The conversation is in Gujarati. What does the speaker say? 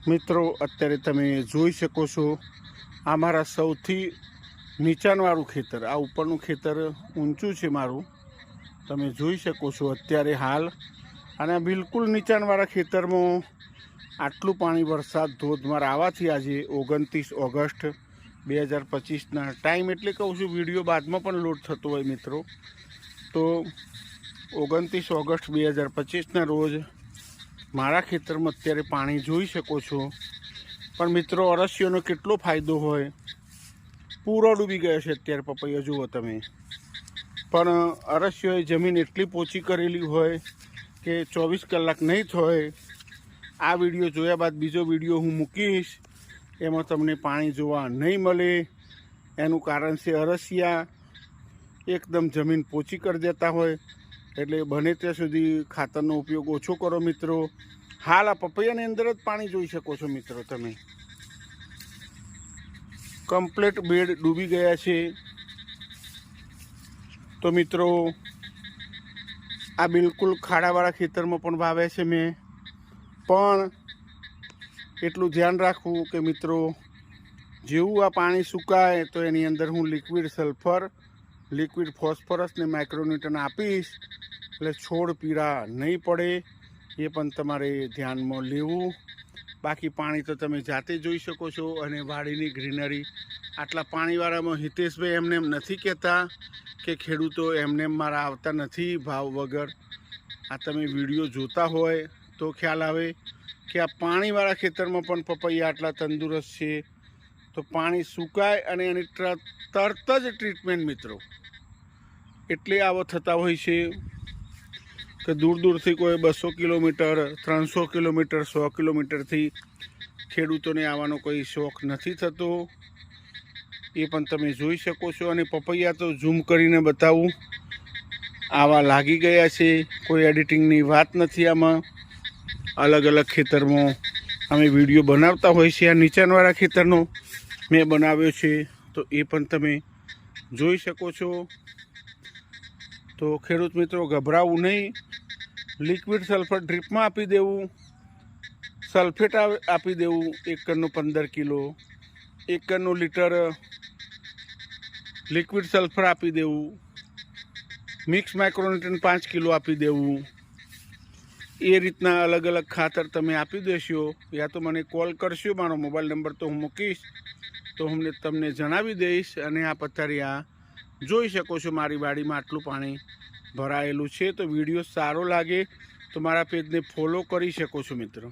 મિત્રો અત્યારે તમે જોઈ શકો છો આ મારા સૌથી નીચાણવાળું ખેતર, આ ઉપરનું ખેતર ઊંચું છે મારું, તમે જોઈ શકો છો અત્યારે હાલ. અને બિલકુલ નીચાણવાળા ખેતરમાં આટલું પાણી વરસાદ ધોધમાર આવવાથી આજે 29 ઓગસ્ટ 2025ના ટાઈમ એટલે કહું છું, વિડીયો બાદમાં પણ લોડ થતો હોય મિત્રો. તો 29 ઓગસ્ટ 2025ના રોજ મારા ખેતરમાં અત્યારે પાણી જોઈ શકો છો. પણ મિત્રો અરસીઓનો કેટલો ફાયદો હોય, પૂરો ડૂબી ગયો છે અત્યારે પપૈયા જુઓ તમે. પણ અરસીઓએ જમીન એટલી પોચી કરેલી હોય કે 24 કલાક નહીં થાય. આ વિડીયો જોયા બાદ બીજો વિડીયો હું મૂકીશ, એમાં તમને પાણી જોવા નહીં મળે. એનું કારણ છે અરસિયા એકદમ જમીન પોચી કરી દેતા હોય. એટલે બને ત્યાં સુધી ખાતરનો ઉપયોગ ઓછો કરો મિત્રો. હાલ આ પપૈયાની અંદર જ પાણી જોઈ શકો છો મિત્રો તમે. કમ્પ્લીટ બેડ ડૂબી ગયા છે. તો મિત્રો આ બિલકુલ ખાડાવાળા ખેતરમાં પણ વાવ્યા છે મેં. પણ એટલું ધ્યાન રાખવું કે મિત્રો જેવું આ પાણી સુકાય તો એની અંદર હું લિક્વિડ સલ્ફર, લિક્વિડ ફોસ્ફરસ ને માઇક્રોન્યુટ્રન આપીશ, એટલે છોડ પીળા નહીં પડે. એ પણ તમારે ધ્યાનમાં લેવું. બાકી પાણી તો તમે જાતે જોઈ શકો છો. અને વાડીની ગ્રીનરી આટલા પાણીવાળામાં હિતેશભાઈ એમને એમ નથી કહેતા કે ખેડૂતો એમને મારા આવતા નથી ભાવ વગર. આ તમે વિડીયો જોતા હોય તો ખ્યાલ આવે કે આ પાણીવાળા ખેતરમાં પણ પપૈયા આટલા તંદુરસ્ત છે. તો પાણી સુકાય અને એની તરત જ ટ્રીટમેન્ટ મિત્રો એટલે આવો થતા હોય છે કે દૂર દૂરથી કોઈ 200 કિલોમીટર, 300 કિલોમીટર, 100 કિલોમીટરથી ખેડૂતોને આવવાનો કોઈ શોખ નથી થતો. એ પણ તમે જોઈ શકો છો. અને પપૈયા તો ઝૂમ કરીને બતાવું, આવા લાગી ગયા છે. કોઈ એડિટિંગની વાત નથી આમાં. અલગ અલગ ખેતરમાં અમે વિડીયો બનાવતા હોય છે. આ નીચાણવાળા ખેતરનો મેં બનાવ્યો છે, તો એ પણ તમે જોઈ શકો છો. તો ખેડૂત મિત્રો ગભરાવું નહીં. લિક્વિડ સલ્ફર ડ્રીપમાં આપી દેવું, સલ્ફેટ આપી દેવું 1 કણનું 15 કિલો, 1 કણનું લીટર લિક્વિડ સલ્ફર આપી દેવું, મિક્સ માઇક્રોન્યુટ્રન 5 કિલો આપી દેવું. એ રીતના અલગ અલગ ખાતર તમે આપી દેશો. યા તો મને કોલ કરશો, મારો મોબાઈલ નંબર તો હું મૂકીશ, તો હું તમને જણાવી દઈશ. અને આ પથારી જોઈ શકો છો મારી વાડીમાં આટલું પાણી ભરાયેલું છે. તો વિડીયો સારો લાગે તો મારા પેજને ફોલો કરી શકો છો મિત્રો.